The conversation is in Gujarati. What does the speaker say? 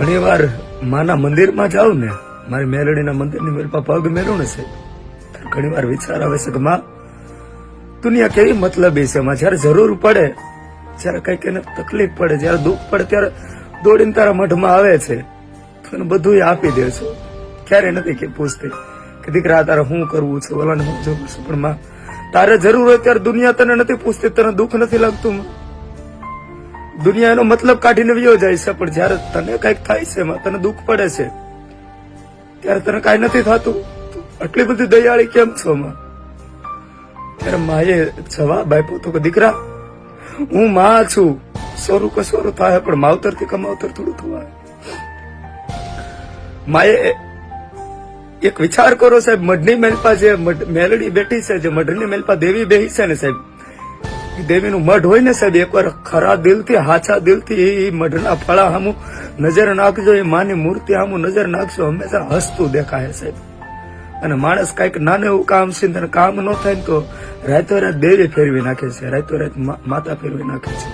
ઘણી વાર માના મંદિરમાં જાઉં ને, મારી મેલડીના મંદિરની મેલ પર પગ મેલું ને સાહેબ, ઘણી વાર વિચાર આવે છે કે માં દુનિયા કેવી મતલબી છે. માં જયારે જરૂર પડે, જયારે કઈક એને તકલીફ પડે, જયારે દુઃખ પડે ત્યારે દોડીને તારા મઢમાં આવે છે, તો બધું આપી દે છો. ક્યારે નથી કે પૂછતી કે દીકરા તારે શું કરવું છે, ઓલાને શું જવું છે, પણ માં તારે જરૂર હોય ત્યારે દુનિયા તને નથી પૂછતી. તને દુઃખ નથી લાગતું? દુનિયા એનો મતલબ કાઢીને વયો જાય છે, પણ જયારે તને કઈક થાય છે, તને દુઃખ પડે છે, ત્યારે તને કઈ નથી થતું. આટલી બધી દયાળી કેમ છો માં? ત્યારે માએ જવાબ આપ્યો હતો કે દીકરા હું માં છું, સોરું કસોરું થાય પણ માવતર થી કમાવતર થોડું થવાય. માએ એક વિચાર કરો સાહેબ, મઢની મેલપા જે મેલડી બેઠી છે, જે મઢની મેલપા દેવી બેહી છે ને સાહેબ, દેવીનું મઢ હોય ને સાહેબ, એકવાર ખરા દિલથી હાચા દિલથી એ મઢના ફળા સામું નજર નાખજો, એ માની મૂર્તિ સામું નજર નાખજો, હંમેશા હસતું દેખાય સાહેબ. અને માણસ કઈક નાનું એવું કામ છે, કામ ન થાય ને તો રાતો રાત દેવી ફેરવી નાખે છે, રાતો રાત માતા ફેરવી નાખે છે.